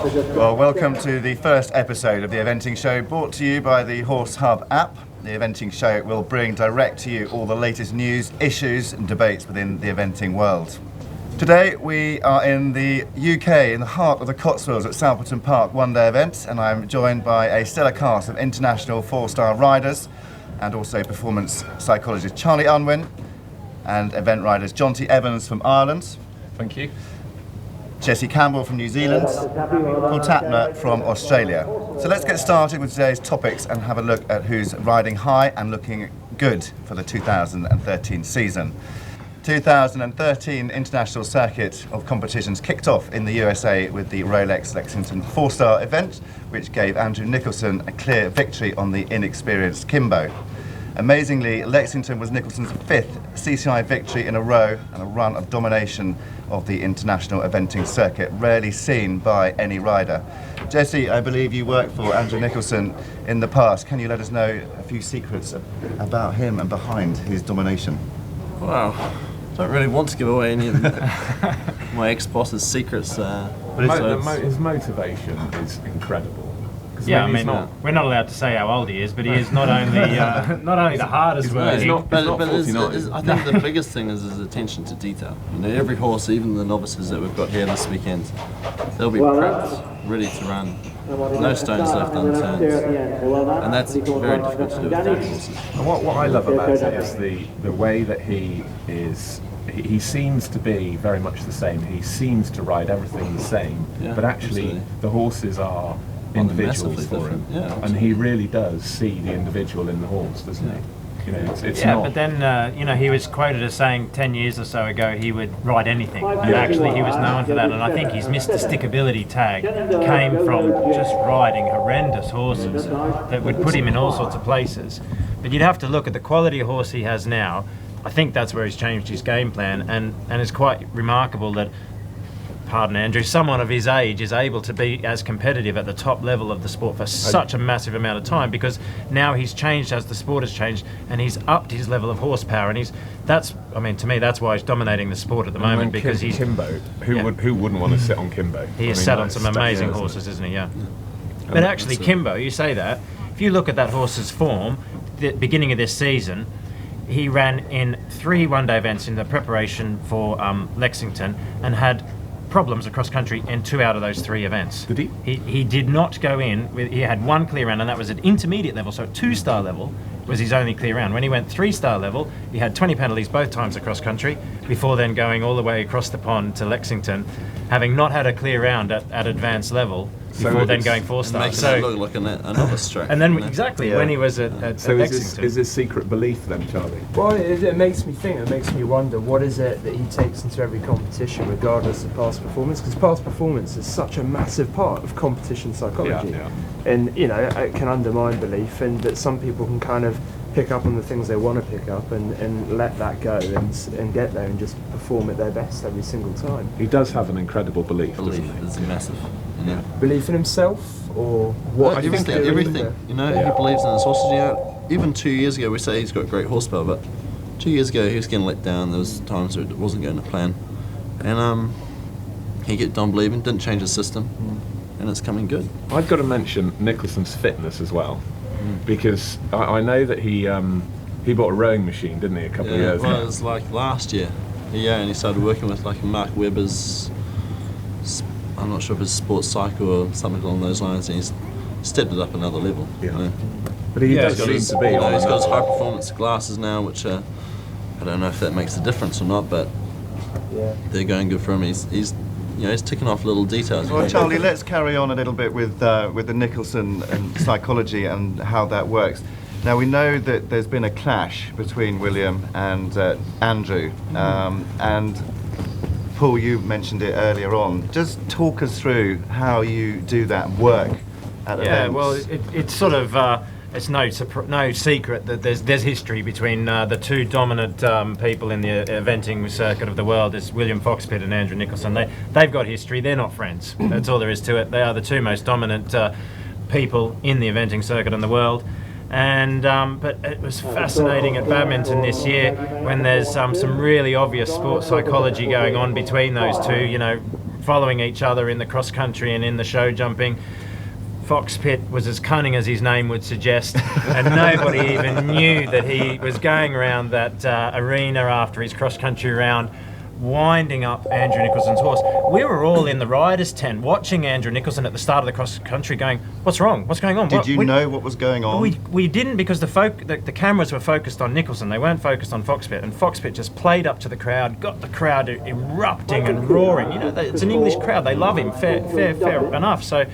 Well, welcome to the first episode of the Eventing Show, brought to you by the Horse Hub app. The Eventing Show will bring direct to you all the latest news, issues and debates within the eventing world. Today we are in the UK, in the heart of the Cotswolds at Southampton Park one-day event, and I'm joined by a stellar cast of international four-star riders and also performance psychologist Charlie Unwin and event riders Jonty Evans from Ireland. Thank you. Jesse Campbell from New Zealand, Paul Tapner from Australia. So let's get started with today's topics and have a look at who's riding high and looking good for the 2013 season. 2013 International Circuit of Competitions kicked off in the USA with the Rolex Lexington 4-star event, which gave Andrew Nicholson a clear victory on the inexperienced Kimbo. Amazingly, Lexington was Nicholson's 5th CCI victory in a row and a run of domination of the international eventing circuit, rarely seen by any rider. Jesse, I believe you worked for Andrew Nicholson in the past. Can you let us know a few secrets about him and behind his domination? Wow, I don't really want to give away any of my ex-boss's secrets. His motivation is incredible. Yeah, I mean, we're not allowed to say how old he is, but he is not only the hardest working. I think the biggest thing is his attention to detail. You know, every horse, even the novices that we've got here this weekend, they'll be prepped, ready to run. No stones left unturned, and that's very difficult to do with those horses. And what I love about it is the way that he is. He seems to be very much the same. He seems to ride everything the same, but actually absolutely. The horses are individuals for him, and he really does see the individual in the horse, doesn't he? You know, it's not. But then he was quoted as saying 10 years or so ago he would ride anything, and actually he was known for that. And I think his Mr. Stickability tag came from just riding horrendous horses that would put him in all sorts of places. But you'd have to look at the quality of horse he has now. I think that's where he's changed his game plan, and it's quite remarkable that, pardon Andrew, someone of his age is able to be as competitive at the top level of the sport for such a massive amount of time, because now he's changed as the sport has changed and he's upped his level of horsepower, and to me that's why he's dominating the sport at the moment, because he's Kimbo. Who wouldn't want to sit on Kimbo? He has sat on some amazing horses, isn't he? Yeah. But actually Kimbo, you say that, if you look at that horse's form, the beginning of this season, he ran in 3 one-day events in the preparation for Lexington and had problems across country in 2 out of those 3 events. Did he? He did not go in he had 1 clear round, and that was at intermediate level, so 2-star level was his only clear round. When he went 3-star level, he had 20 penalties both times across country, before then going all the way across the pond to Lexington, having not had a clear round at advanced level, before then going 4-star. Making it look like a novice track. And then when he was at Lexington. Is this secret belief then, Charlie? Well, it makes me think, it makes me wonder, what is it that he takes into every competition regardless of past performance? Because past performance is such a massive part of competition psychology. And it can undermine belief, and that some people can kind of pick up on the things they want to pick up and let that go and get there and just perform at their best every single time. He does have an incredible belief, doesn't he? It's massive. Belief in himself, or what? I think everything. He believes in his horses. Even 2 years ago, we say he's got great horsepower, but 2 years ago he was getting let down. There was times where it wasn't going to plan, and he get done believing, didn't change his system, and it's coming good. I've got to mention Nicholson's fitness as well, because I know that he bought a rowing machine, didn't he, a couple of years ago? Well, it was like last year. And he started working with like Mark Webber's, I'm not sure if it's sports cycle or something along those lines, and he's stepped it up another level. But he does seem to be. He's got his high performance glasses now, which I don't know if that makes a difference or not, but they're going good for him. He's ticking off little details. Well, Charlie, let's carry on a little bit with the Nicholson and psychology and how that works. Now, we know that there's been a clash between William and Andrew, and Paul, you mentioned it earlier on. Just talk us through how you do that work at events. Yeah, well, it's sort of it's no secret that there's history between the 2 dominant people in the eventing circuit of the world. It's William Foxpitt and Andrew Nicholson. They've got history. They're not friends. That's all there is to it. They are the 2 most dominant people in the eventing circuit in the world. And but it was fascinating at badminton this year when there's some really obvious sports psychology going on between those 2. following each other in the cross country and in the show jumping. Foxpit was as cunning as his name would suggest, and nobody even knew that he was going around that arena after his cross country round, winding up Andrew Nicholson's horse. We were all in the riders' tent watching Andrew Nicholson at the start of the cross country going, what's wrong? What's going on? Did you know what was going on? We didn't, because the cameras were focused on Nicholson. They weren't focused on Foxpit, and Foxpit just played up to the crowd, got the crowd erupting and roaring. You know, it's an English crowd. They love him, fair enough. So,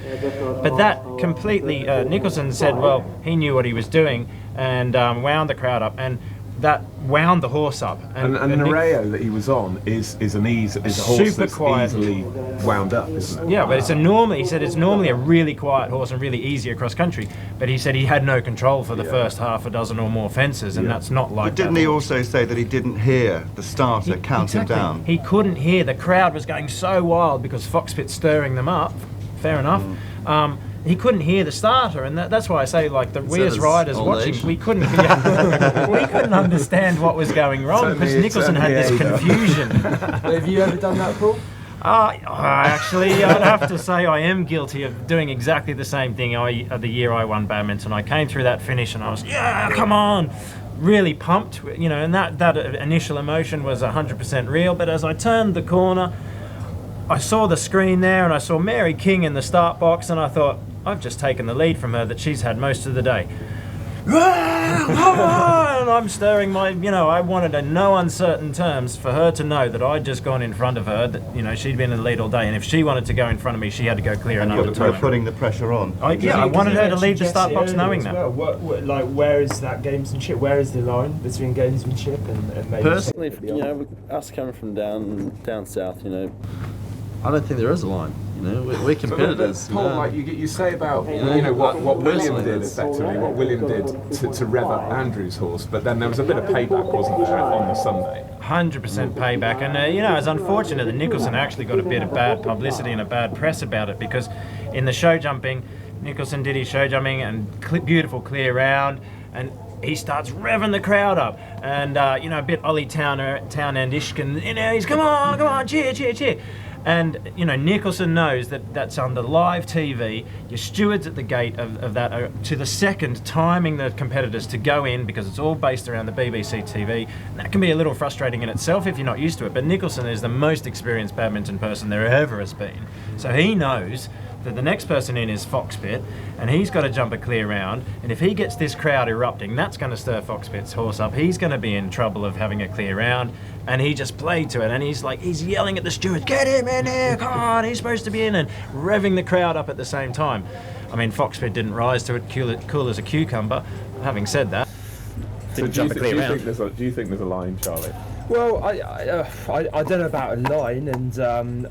but that completely, Nicholson said, well, he knew what he was doing, and wound the crowd up, and that wound the horse up. And the Rayo that he was on is a horse that's easily wound up, isn't it? Yeah, but he said it's normally a really quiet horse and really easy across country, but he said he had no control for the first half a dozen or more fences, and that's not like But didn't he also say that he didn't hear the starter count him down? He couldn't hear. The crowd was going so wild because Foxpit's stirring them up. Fair enough. He couldn't hear the starter, and that's why I say, like, we as riders watching, we couldn't understand what was going wrong because Nicholson had this confusion. Have you ever done that, Paul? Actually, I'd have to say I am guilty of doing exactly the same thing. The year I won badminton, I came through that finish and I was, come on, really pumped, you know, and that initial emotion was 100% real. But as I turned the corner, I saw the screen there and I saw Mary King in the start box, and I thought, I've just taken the lead from her that she's had most of the day. And I'm stirring I wanted in no uncertain terms for her to know that I'd just gone in front of her, that, you know, she'd been in the lead all day, and if she wanted to go in front of me, she had to go clear another time. You're putting the pressure on. I wanted her to leave the start box knowing that. Well. Where is that gamesmanship? Where is the line between gamesmanship and maybe... Personally, us coming from down south, I don't think there is a line. We're competitors. Paul, like you say about what William did effectively, what William did to rev up Andrew's horse, but then there was a bit of payback, wasn't there, on the Sunday? 100% payback, and it's unfortunate that Nicholson actually got a bit of bad publicity and a bad press about it, because in the show jumping, Nicholson did his show jumping and beautiful clear round, and he starts revving the crowd up, and a bit Ollie Townend-ish, he's come on, cheer. And Nicholson knows that that's under live TV. Your stewards at the gate of that are to the second timing the competitors to go in, because it's all based around the BBC TV. And that can be a little frustrating in itself if you're not used to it. But Nicholson is the most experienced badminton person there ever has been. So he knows that the next person in is Foxpit, and he's got to jump a clear round, and if he gets this crowd erupting, that's going to stir Foxpit's horse up. He's going to be in trouble of having a clear round, and he just played to it, and he's yelling at the stewards, get him in here, come on, he's supposed to be in, and revving the crowd up at the same time. I mean, Foxpit didn't rise to it, cool as a cucumber. Having said that, do you think there's a line, Charlie? Well, I don't know about a line, and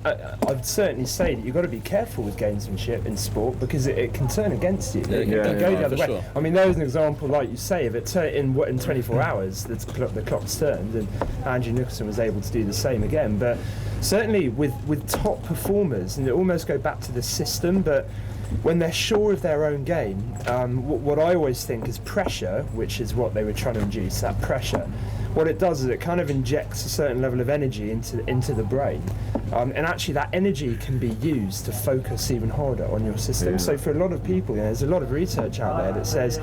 I'd certainly say that you've got to be careful with gamesmanship in sport, because it can turn against you. It can go the other way. Sure. I mean, there was an example, like you say, of it in 24 hours, the clock's turned, and Andrew Nicholson was able to do the same again. But certainly with top performers, and it almost go back to the system, but when they're sure of their own game, what I always think is pressure, which is what they were trying to induce, that pressure. What it does is it kind of injects a certain level of energy into the brain, and actually that energy can be used to focus even harder on your system. Yeah. So for a lot of people, there's a lot of research out there that says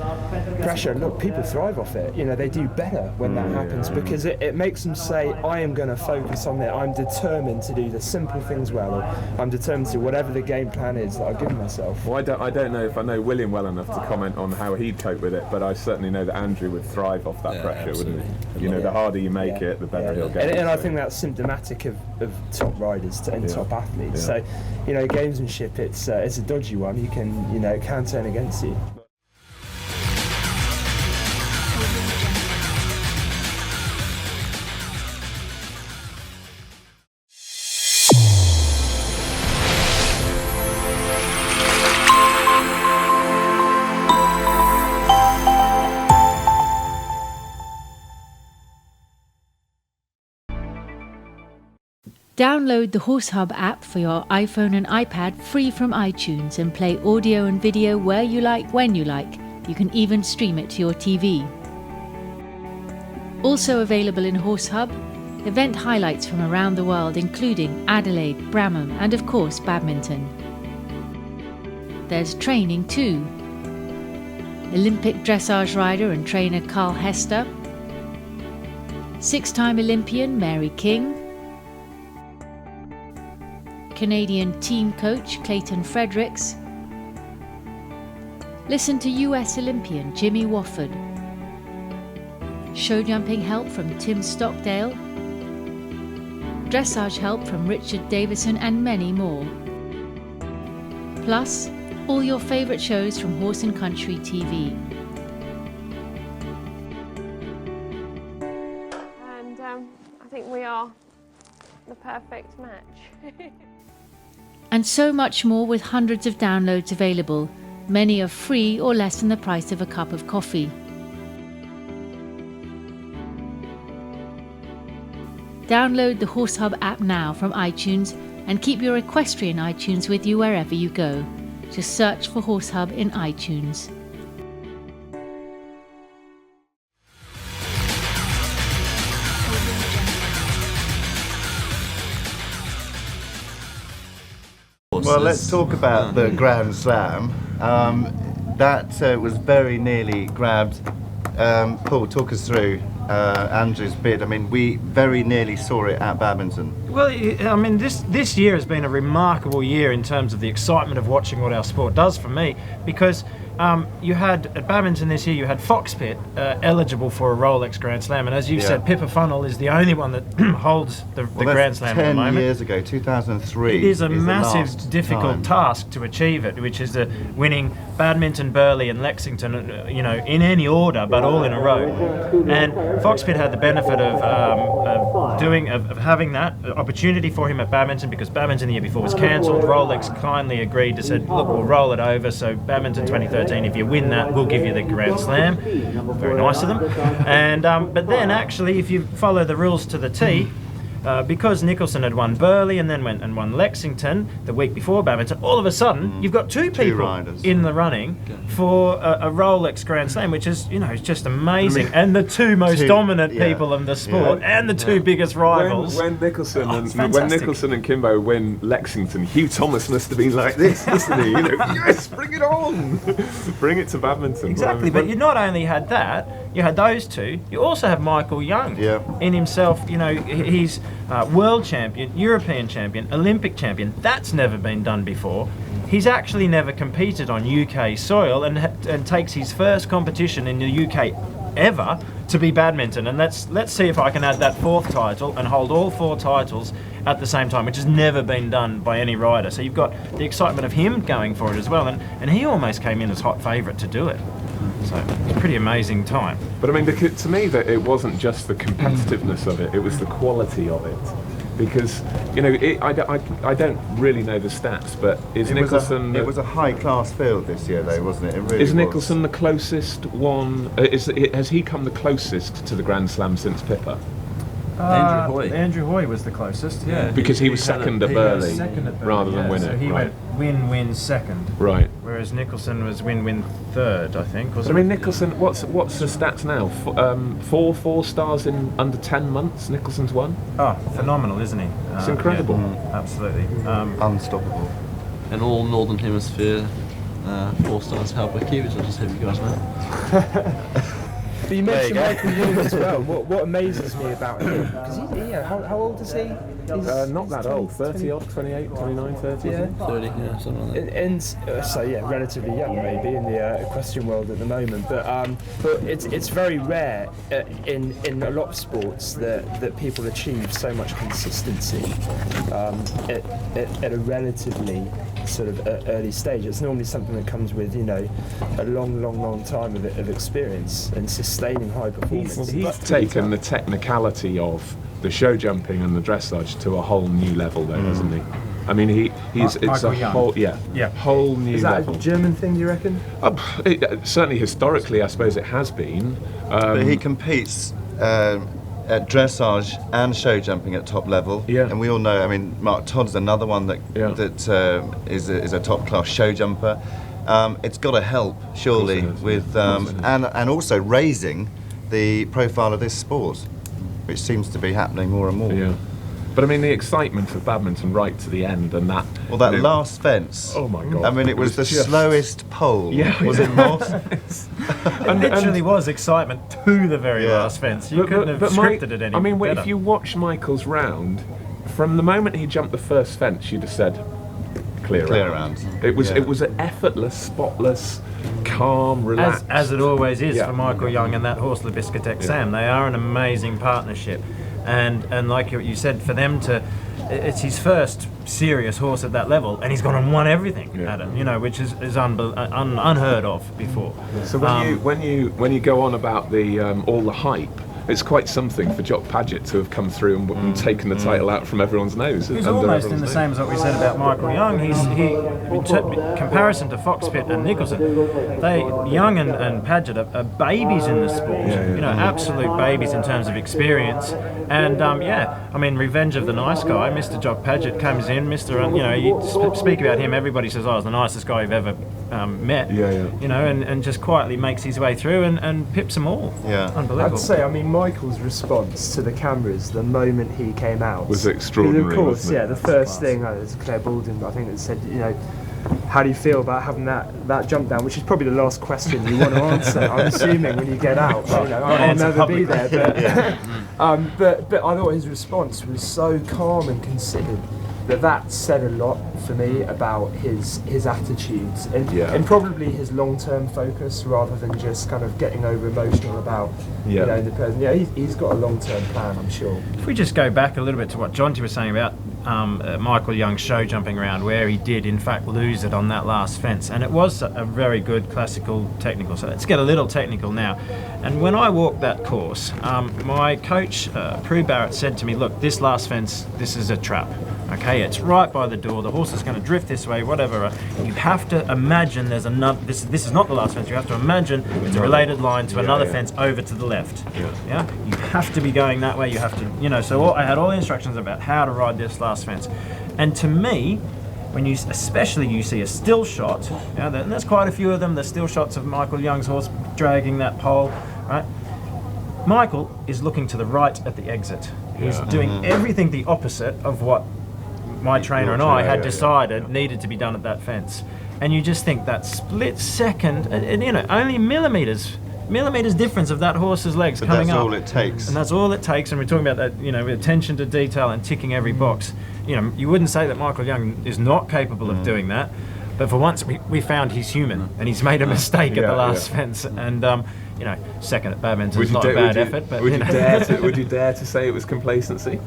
pressure, look, people thrive off it. They do better when that happens, because it makes them say, I am going to focus on it, I'm determined to do the simple things well, or I'm determined to do whatever the game plan is that I've given myself. Well, I don't know if I know William well enough to comment on how he'd cope with it, but I certainly know that Andrew would thrive off that pressure, absolutely. Wouldn't he? The harder you make it, the better he'll get. And I think that's symptomatic of top riders and top athletes. So, gamesmanship, it's a dodgy one. You can, it can turn against you. Download the Horse Hub app for your iPhone and iPad free from iTunes and play audio and video where you like, when you like. You can even stream it to your TV. Also available in Horse Hub, event highlights from around the world including Adelaide, Bramham and of course badminton. There's training too. Olympic dressage rider and trainer Carl Hester, 6-time Olympian Mary King, Canadian team coach Clayton Fredericks. Listen to US Olympian Jimmy Wofford. Show jumping help from Tim Stockdale. Dressage help from Richard Davison and many more. Plus, all your favourite shows from Horse and Country TV. And I think we are the perfect match. And so much more with hundreds of downloads available. Many are free or less than the price of a cup of coffee. Download the Horse Hub app now from iTunes and keep your equestrian iTunes with you wherever you go. Just search for Horse Hub in iTunes. Well, let's talk about the Grand Slam. That was very nearly grabbed. Paul, talk us through Andrew's bid. I mean, we very nearly saw it at badminton. Well, I mean, this year has been a remarkable year in terms of the excitement of watching what our sport does for me, because you had, at badminton this year, you had Foxpit eligible for a Rolex Grand Slam, and as you've said, Pippa Funnell is the only one that holds the Grand Slam at the moment. 10 years ago, 2003. It is a massive, difficult task to achieve it, which is winning badminton, Burghley and Lexington, in any order, but all in a row. And Foxpit had the benefit of having that opportunity for him at badminton, because badminton the year before was cancelled. Rolex kindly agreed to said, look, we'll roll it over, so badminton 2013, if you win that, we'll give you the Grand Slam. Very nice of them. And but then actually, if you follow the rules to the T, because Nicholson had won Burghley and then went and won Lexington the week before badminton, all of a sudden you've got two people in the running for a Rolex Grand Slam, which is, is just amazing. And the two most dominant people in the sport and the two biggest rivals. When Nicholson and Kimbo win Lexington, Hugh Thomas must have been like this, doesn't he? Yes, bring it on, bring it to badminton. Exactly, but you not only had that, you had those two. You also have Michael Young in himself. He's world champion, European champion, Olympic champion. That's never been done before. He's actually never competed on UK soil and takes his first competition in the UK ever to be badminton. And let's see if I can add that fourth title and hold all four titles at the same time, which has never been done by any rider. So you've got the excitement of him going for it as well, and he almost came in as hot favourite to do it. So it's a pretty amazing time. But I mean, to me, that it wasn't just the competitiveness of it; it was the quality of it. Because I don't really know the stats, but Nicholson? It was a high-class field this year, though, wasn't it? It really is Nicholson the closest one? Has he come the closest to the Grand Slam since Pippa? Andrew Hoy. Andrew Hoy was the closest, Because he was second at Burghley rather than win it. So he went win second. Right. Whereas Nicholson was win third, I think. I mean, Nicholson, what's the stats now? 4 stars in under 10 months. Nicholson's won. Oh, phenomenal, isn't he? It's incredible. Yeah, absolutely. Unstoppable. And all Northern Hemisphere 4 stars held by Kiewicz, I just hope you guys know. But you mentioned Michael Young as well. What amazes me about him, because how old is he? He's not that old, 30 odd, 28, 29, 30. Yeah, 30, something like that. And so relatively young maybe in the equestrian world at the moment. But it's very rare in a lot of sports that people achieve so much consistency at a relatively sort of early stage. It's normally something that comes with a long time of experience and sustaining high performance. He's taken the technicality of the show jumping and the dressage to a whole new level, though, hasn't he? I mean, it's Michael a Young. whole new Is that level. a German thing, do you reckon? Certainly, historically, I suppose it has been. But he competes at dressage and show jumping at top level. Yeah. And we all know, I mean, Mark Todd's another one that is a top class show jumper. It's got to help, surely, with and also raising the profile of this sport. which seems to be happening more and more. Yeah. But I mean, the excitement of badminton right to the end, and that. Well, that last fence. Oh my God! I mean, it was the just slowest pole. Yeah. Was it not? It literally was excitement to the very last fence. You couldn't have scripted it any I mean, better. if you watch Michael's round, from the moment he jumped the first fence, you'd have said, clear round. It was an effortless, spotless, calm, relaxed. As it always is for Michael Young and that horse, Labiscotec Sam. They are an amazing partnership. And like you said, for them to, it's his first serious horse at that level, and he's gone and won everything at it, which is unheard of before. So when you go on about the all the hype, it's quite something for Jock Paget to have come through and taken the title out from everyone's nose. He's almost in the same as what we said about Michael Young. In comparison to Foxpit and Nicholson, Young and Paget are babies in the sport. Absolute babies in terms of experience. And I mean, Revenge of the Nice Guy, Mr. Jock Paget comes in, you speak about him, everybody says, oh, he's the nicest guy you've ever met. And just quietly makes his way through and pips them all. Unbelievable. I'd say, I mean, Michael's response to the cameras the moment he came out was extraordinary. Of course, the first thing, it was Claire Baldwin, I think, that said, how do you feel about having that jump down, which is probably the last question you want to answer, I'm assuming, when you get out. But, I'll never be there. But, but I thought his response was so calm and considered that said a lot for me about his attitudes and probably his long-term focus rather than just kind of getting over emotional about the person. He's got a long-term plan, I'm sure. If we just go back a little bit to what Jonty was saying about Michael Young's show jumping round, where he did in fact lose it on that last fence, and it was a very good classical technical. So let's get a little technical now. And when I walked that course, my coach Prue Barrett said to me, look, this last fence, this is a trap. Okay, it's right by the door, the horse is going to drift this way, whatever. You have to imagine there's another, this is not the last fence, you have to imagine it's a related line to another fence over to the left. You have to be going that way, you have to, so I had all the instructions about how to ride this last fence. And to me, when you see a still shot, and there's quite a few of them, the still shots of Michael Young's horse dragging that pole, right? Michael is looking to the right at the exit. He's doing everything the opposite of what my trainer and I had decided needed to be done at that fence. And you just think that split second, and only millimeters difference of that horse's legs coming up. That's all it takes. And that's all it takes, and we're talking about that, attention to detail and ticking every box. You wouldn't say that Michael Young is not capable of doing that, but for once we found he's human, and he's made a mistake at the last fence, and second at badminton is not a bad effort. But would you dare to say it was complacency?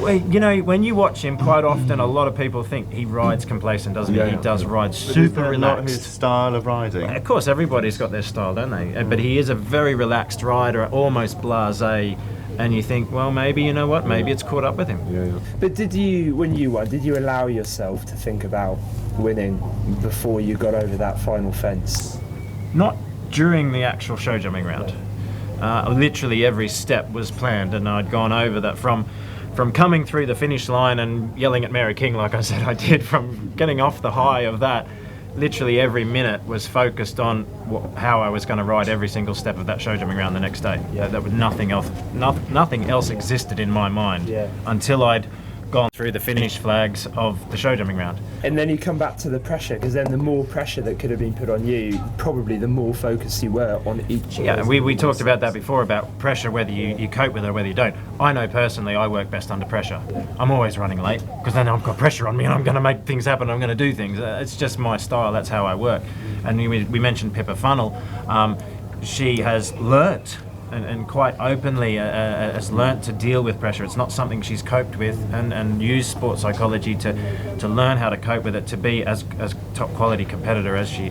Well, when you watch him, quite often a lot of people think he rides complacent, doesn't he? He does ride super relaxed. Not his style of riding. Of course, everybody's got their style, don't they? But he is a very relaxed rider, almost blasé. And you think, well, maybe, maybe it's caught up with him. But when you won, did you allow yourself to think about winning before you got over that final fence? Not during the actual show jumping round. Literally every step was planned, and I'd gone over that from coming through the finish line and yelling at Mary King, like I said I did, from getting off the high of that. Literally every minute was focused on how I was going to ride every single step of that show jumping round the next day. That was nothing else existed in my mind until I'd gone through the finish flags of the show jumping round. And then you come back to the pressure, because then the more pressure that could have been put on you, probably the more focused you were on each. Yeah, we talked about that before, about pressure, whether you cope with it or whether you don't. I know personally I work best under pressure. I'm always running late, because then I've got pressure on me and I'm going to make things happen, I'm going to do things. It's just my style, that's how I work. And we mentioned Pippa Funnell. She has learnt and quite openly has learnt to deal with pressure. It's not something she's coped with, and used sports psychology to learn how to cope with it, to be as top quality competitor as she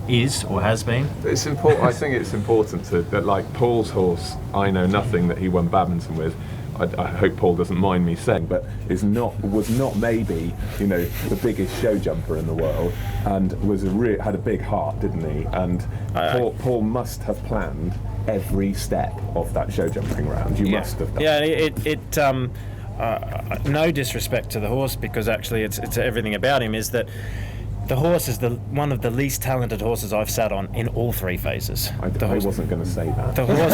is or has been. It's important. I think it's important that like Paul's horse, I know nothing, that he won badminton with. I hope Paul doesn't mind me saying, but was not maybe the biggest show jumper in the world, and had a big heart, didn't he? And Paul must have planned every step of that show jumping round. You must have done. Yeah, no disrespect to the horse, because actually it's everything about him is that The horse is one of the least talented horses I've sat on in all 3 phases. I wasn't going to say that. The horse.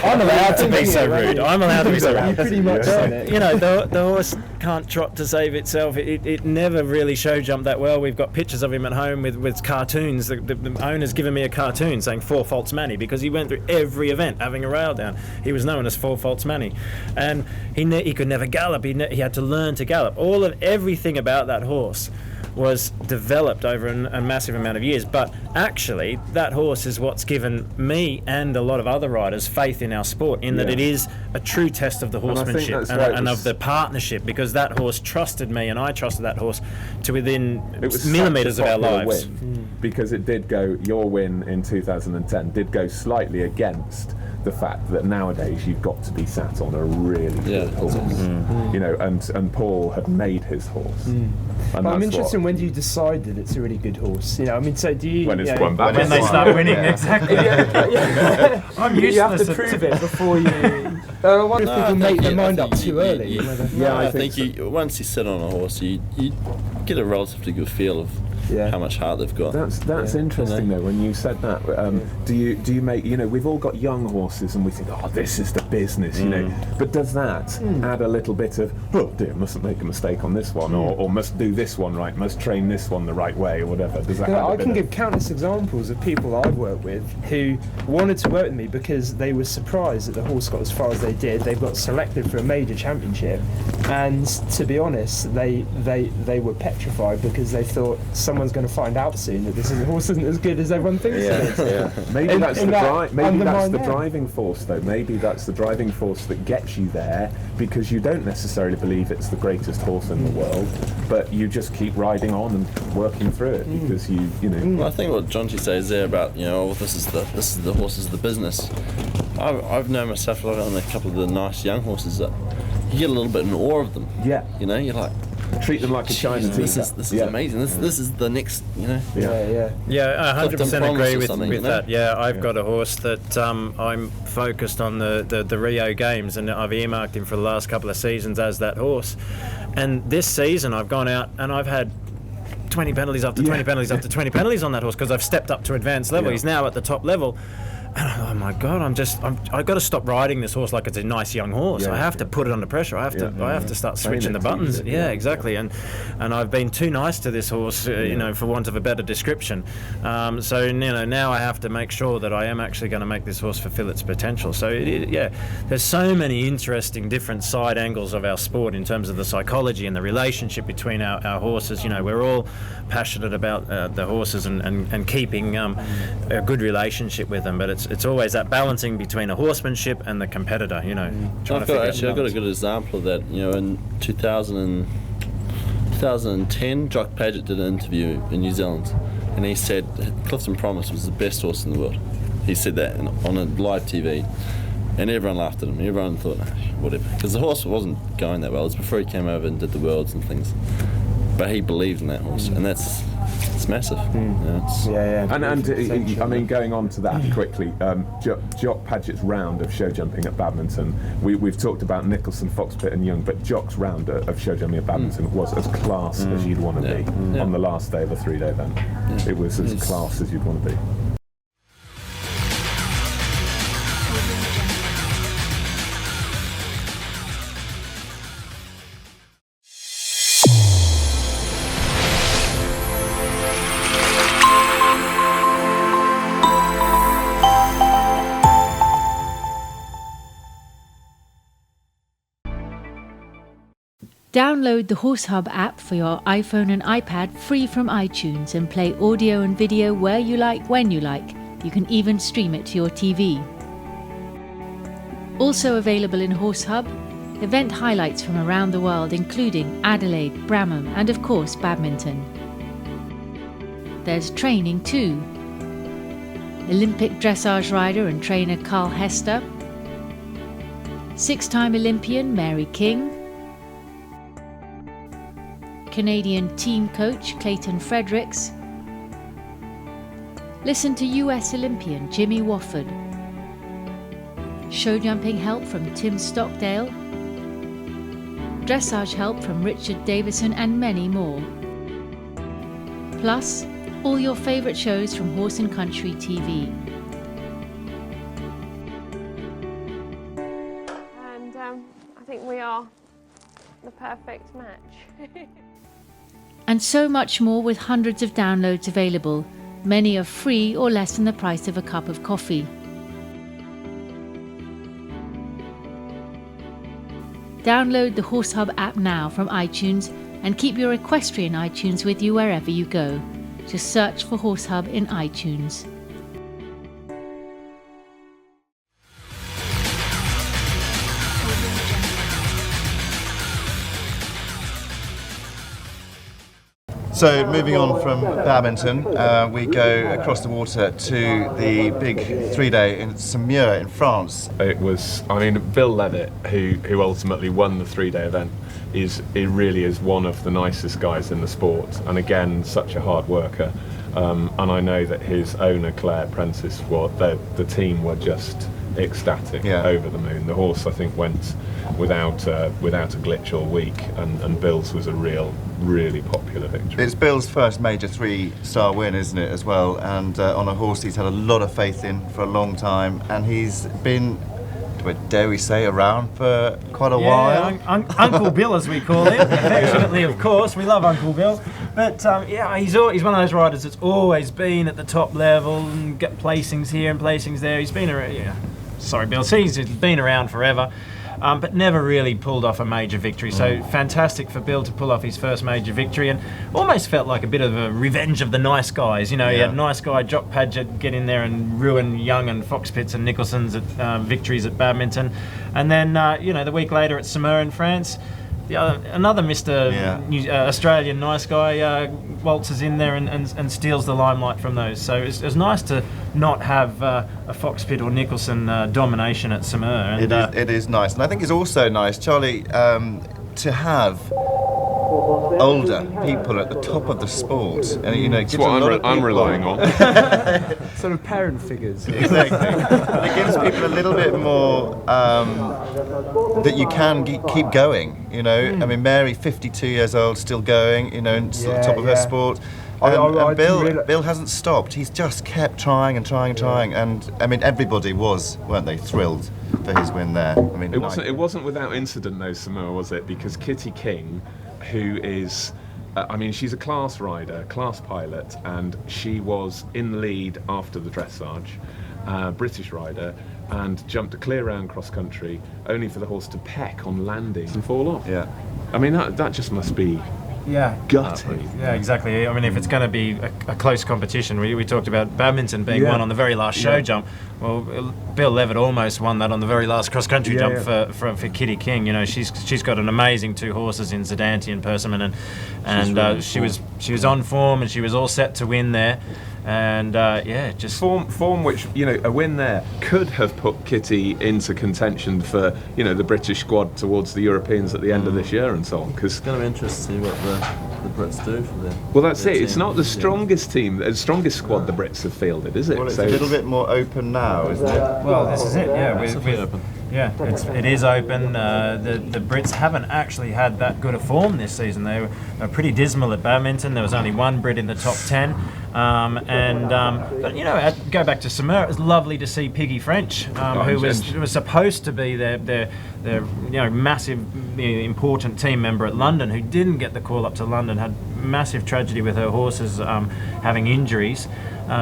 I'm allowed to be so rude. I'm allowed to be so rude. You pretty much said it. You know, the horse can't trot to save itself. It never really show jumped that well. We've got pictures of him at home with cartoons. The owner's given me a cartoon saying 4 faults Manny because he went through every event having a rail down. He was known as 4 faults Manny, and he could never gallop. He had to learn to gallop. Everything about that horse was developed over a massive amount of years, but actually that horse is what's given me and a lot of other riders faith in our sport, in that it is a true test of the horsemanship and of the partnership, because that horse trusted me and I trusted that horse to within millimetres of our lives. Because it did go, your win in 2010 did go slightly against the fact that nowadays you've got to be sat on a really good horse. You know, and Paul had made his horse. And I'm interested in when do you decide that it's a really good horse? You know, I mean, so do you... When it's won back. When they start winning, exactly. I'm useless. You have to prove it before you... I wonder if people make their mind up too early. I think once you sit on a horse, you get a relatively good feel of how much heart they've got. That's interesting though. When you said that, do you make, you know, we've all got young horses and we think, oh, this is the business, you know. But does that add a little bit of, oh dear, mustn't make a mistake on this one, or must do this one right, must train this one the right way, or whatever? Does that? I can give countless examples of people I've worked with who wanted to work with me because they were surprised that the horse got as far as they did. They got selected for a major championship, and to be honest, they were petrified because they thought someone's going to find out soon that this horse isn't as good as everyone thinks it is. Maybe that's the driving force, though. Maybe that's the driving force that gets you there, because you don't necessarily believe it's the greatest horse in the world, but you just keep riding on and working through it because you know. Well, I think what Jonty says there about, you know, this is the horse is the business. I've known myself on a couple of the nice young horses that you get a little bit in awe of them. Yeah. You know, you're like, treat them like a China teacup. This is amazing. This is the next, you know. Yeah, I 100% agree with that. Yeah, I've got a horse that I'm focused on the Rio Games, and I've earmarked him for the last couple of seasons as that horse. And this season I've gone out and I've had 20 penalties after 20 penalties after 20 penalties on that horse because I've stepped up to advanced level. He's now at the top level. And oh my God, I've got to stop riding this horse like it's a nice young horse. I have to put it under pressure. I have to start switching the buttons. Exactly. And I've been too nice to this horse, you know, for want of a better description. So you know, now I have to make sure that I am actually going to make this horse fulfill its potential. So there's so many interesting different side angles of our sport in terms of the psychology and the relationship between our horses. You know, we're all passionate about the horses and keeping a good relationship with them, but it's always that balancing between a horsemanship and the competitor, you know. I've got a good example of that. You know, in 2010, Jock Paget did an interview in New Zealand, and he said Clifton Promise was the best horse in the world. He said that on a live TV, and everyone laughed at him. Everyone thought, whatever, because the horse wasn't going that well. It was before he came over and did the Worlds and things. But he believed in that horse, and it's massive. And I mean, going on to that quickly, Jock Paget's round of show jumping at Badminton, we've talked about Nicholson, Foxpit and Young, but Jock's round of show jumping at Badminton was as class as you'd want to be on the last day of a 3-day event. It was as class as you'd want to be. Download the Horse Hub app for your iPhone and iPad free from iTunes and play audio and video where you like, when you like. You can even stream it to your TV. Also available in Horse Hub, event highlights from around the world including Adelaide, Bramham and of course Badminton. There's training too. Olympic dressage rider and trainer Carl Hester, 6-time Olympian Mary King, Canadian team coach Clayton Fredericks. Listen to US Olympian Jimmy Wofford. Show jumping help from Tim Stockdale. Dressage help from Richard Davison and many more. Plus, all your favourite shows from Horse and Country TV. And I think we are the perfect match. And so much more with hundreds of downloads available. Many are free or less than the price of a cup of coffee. Download the Horse Hub app now from iTunes and keep your equestrian iTunes with you wherever you go. Just search for Horse Hub in iTunes. So moving on from badminton, we go across the water to the big 3-day in Samur in France. It was, Bill Levitt, who ultimately won the 3-day event, he really is one of the nicest guys in the sport, and again, such a hard worker. And I know that his owner, Claire Prentice, the team were just ecstatic, over the moon. The horse, I think, went without a glitch all week, and Bill's was a really popular victory. It's Bill's first major 3-star win, isn't it, as well? And on a horse he's had a lot of faith in for a long time, and he's been, dare we say, around for quite a while. Uncle Bill, as we call him, affectionately, of course. We love Uncle Bill. But he's one of those riders that's always been at the top level and get placings here and placings there. He's been around. Sorry, Bill. He's been around forever. But never really pulled off a major victory. So fantastic for Bill to pull off his first major victory, and almost felt like a bit of a revenge of the nice guys. You know, he had a nice guy, Jock Paget, get in there and ruin Young and Foxpits and Nicholson's victories at badminton. And then, the week later at Samur in France, another Mr. Australian nice guy waltzes in there and steals the limelight from those. So it's nice to not have a Foxpit or Nicholson domination at Samur. And it is nice, and I think it's also nice, Charlie, to have older people at the top of the sport, and it gives I'm relying on. Sort of parent figures. Exactly. And it gives people a little bit more that you can keep going. Mary, 52 years old, still going. Top of her sport. And Bill hasn't stopped. He's just kept trying and trying and trying. And everybody weren't they, thrilled for his win there? It wasn't without incident though, Samur, was it? Because Kitty King, who is, she's a class rider, class pilot, and she was in the lead after the dressage, British rider, and jumped a clear round cross country, only for the horse to peck on landing and fall off. Yeah. That just must be gutting. Yeah, exactly. If it's going to be a close competition, we talked about badminton being won on the very last show jump. Well, Bill Levitt almost won that on the very last cross-country jump for Kitty King. She's got an amazing 2 horses in Zidante and Persimmon, and she was on form, and she was all set to win there. And just form which a win there could have put Kitty into contention for the British squad towards the Europeans at the end of this year and so on. Because it's going to be interesting to see what the Brits do for them. Well, that's it. It's not the strongest team, the strongest squad the Brits have fielded, is it? Well, it's a little bit more open now, isn't it? Well, this is it. Yeah, It's open. Yeah, it is open. The Brits haven't actually had that good a form this season. They were pretty dismal at badminton. There was only one Brit in the top 10. But go back to Samur. It was lovely to see Piggy French, who was supposed to be their massive, important team member at London, who didn't get the call up to London. Had massive tragedy with her horses having injuries.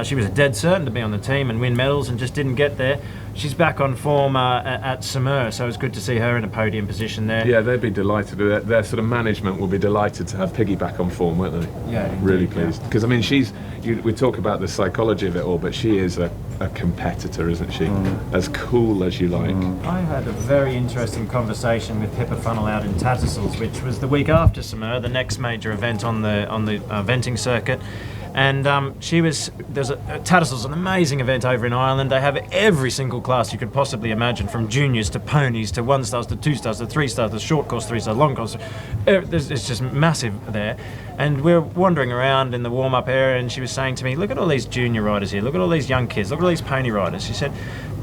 She was dead certain to be on the team and win medals, and just didn't get there. She's back on form at Samur, so it's good to see her in a podium position there. Yeah, they'd be delighted. Their sort of management will be delighted to have Piggy back on form, won't they? Yeah, indeed, really pleased. Because we talk about the psychology of it all, but she is a competitor, isn't she? As cool as you like. I had a very interesting conversation with Pippa Funnell out in Tattersalls, which was the week after Samur, the next major event on the eventing circuit. And there's Tattersalls, an amazing event over in Ireland. They have every single class you could possibly imagine, from juniors to ponies to 1 stars to 2 stars to 3 stars, the short course 3 stars, long course. It's just massive there. And we're wandering around in the warm-up area, and she was saying to me, look at all these junior riders here, look at all these young kids, look at all these pony riders. She said,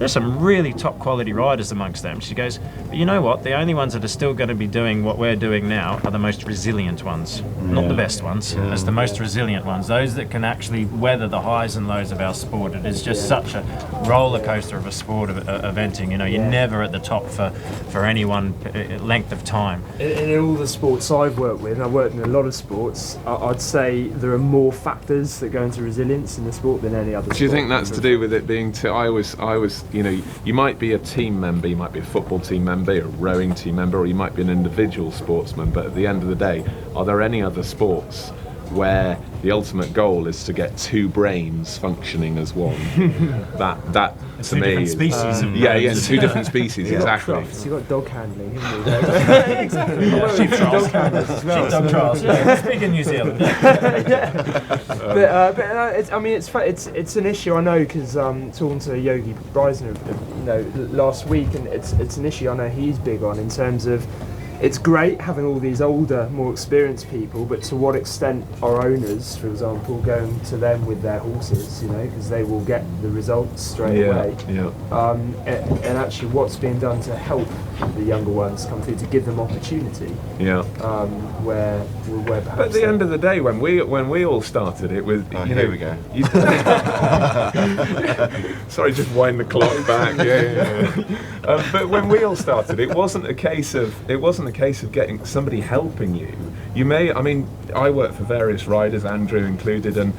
there's some really top quality riders amongst them. She goes, but you know what? The only ones that are still going to be doing what we're doing now are the most resilient ones, not the best ones. It's the most resilient ones. Those that can actually weather the highs and lows of our sport. It is just such a roller coaster of a sport of eventing. You know, you're never at the top for any one length of time. In all the sports I've worked with, and I've worked in a lot of sports, I'd say there are more factors that go into resilience in the sport than any other sport. Do you think that's to do with it being I was, you know, you might be a team member, you might be a football team member, a rowing team member, or you might be an individual sportsman, but at the end of the day, are there any other sports where the ultimate goal is to get two brains functioning as one? that to me, different species of brains. two different species, exactly. Crofts, you've got dog handling, haven't you? Exactly. Sheep trials. Dog handlers as well. Sheepdog trials. Yeah, big in New Zealand. It's an issue I know because talking to Yogi Bryson, you know, last week, and it's an issue I know he's big on in terms of. It's great having all these older, more experienced people, but to what extent are owners, for example, going to them with their horses, you know, because they will get the results straight away. And actually what's being done to help the younger ones come through, to give them opportunity. Where perhaps... But at the end of the day, when we all started, it was, you know... Here we go. Sorry, just wind the clock back. But when we all started, it wasn't a case of getting somebody helping you. You may, I mean, I worked for various riders, Andrew included, and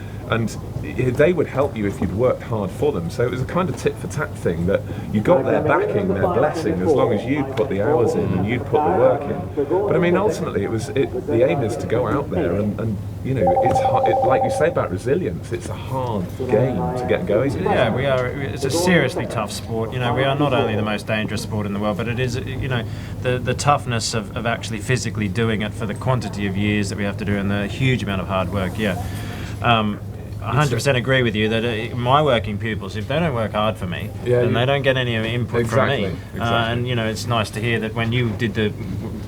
they would help you if you'd worked hard for them. So it was a kind of tit for tat thing that you got their backing, their blessing, as long as you put the hours in and you'd put the work in. But I mean, ultimately, the aim is to go out there and you know, it's hard, like you say about resilience, it's a hard game to get going. Yeah, we are. It's a seriously tough sport. You know, we are not only the most dangerous sport in the world, but it is, you know, the toughness of actually physically doing it for the quantity of years that we have to do and the huge amount of hard work. Yeah. 100% agree with you that my working pupils, if they don't work hard for me, then they don't get any input from me. And you know, it's nice to hear that when you did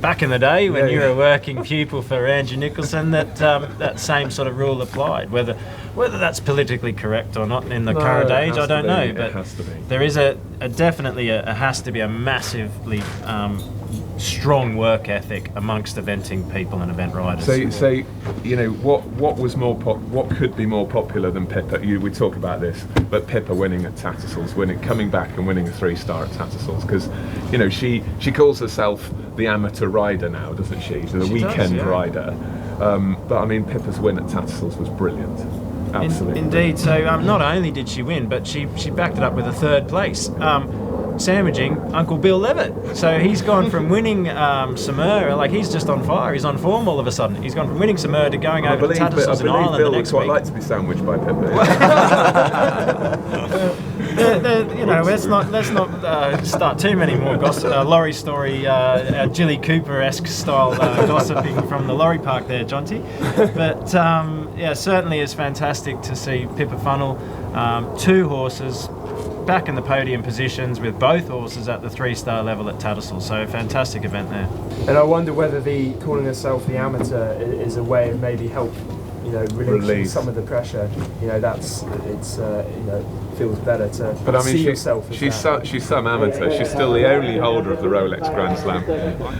back in the day when you were a working pupil for Andrew Nicholson, that that same sort of rule applied. Whether that's politically correct or not in the current age, I don't know. But there is definitely has to be a massively strong work ethic amongst eventing people and event riders. So you know, what could be more popular than Pippa? We talk about this, but Pippa winning at Tattersalls, coming back and winning a 3-star at Tattersalls, because you know she calls herself the amateur rider now, doesn't she? The weekend rider. But I mean, Pippa's win at Tattersalls was brilliant. Absolutely. Indeed. So not only did she win, but she backed it up with a 3rd place. Sandwiching Uncle Bill Levitt. So he's gone from winning Samur, like he's just on fire, he's on form all of a sudden. He's gone from winning Samur to going over to Tattersalls in Ireland Bill the next would week. quite like to be sandwiched by Pippa. You know, let's not start too many more lorry story, Jilly Cooper-esque style gossiping from the lorry park there, Jonty. But yeah, certainly it's fantastic to see Pippa Funnell, 2 horses, back in the podium positions with both horses at the 3-star level at Tattersalls. So a fantastic event there. And I wonder whether calling herself the amateur is a way of maybe help, you know, release some of the pressure. You know, you know, feels better to see yourself as she's some amateur. She's still the only holder of the Rolex Grand Slam,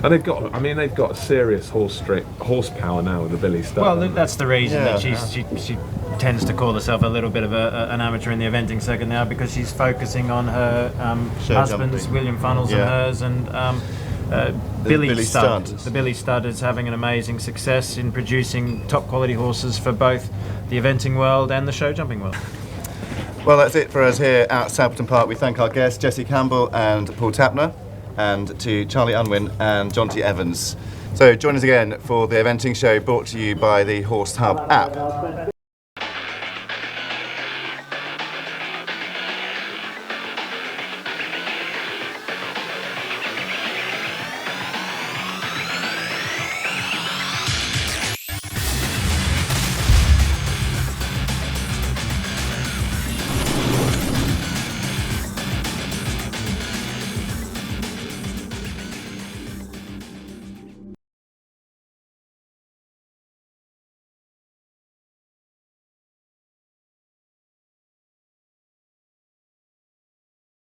and they've got a serious horsepower now with the Billy Stud. Well, that's the reason that she tends to call herself a little bit of an amateur in the eventing circuit now, because she's focusing on her husband's, William Funnell's and hers, and Billy Stud. The Billy Stud is having an amazing success in producing top quality horses for both the eventing world and the show jumping world. Well, that's it for us here at Southampton Park. We thank our guests, Jessie Campbell and Paul Tapner, and to Charlie Unwin and Jonty Evans. So join us again for the Eventing Show, brought to you by the Horse Hub app.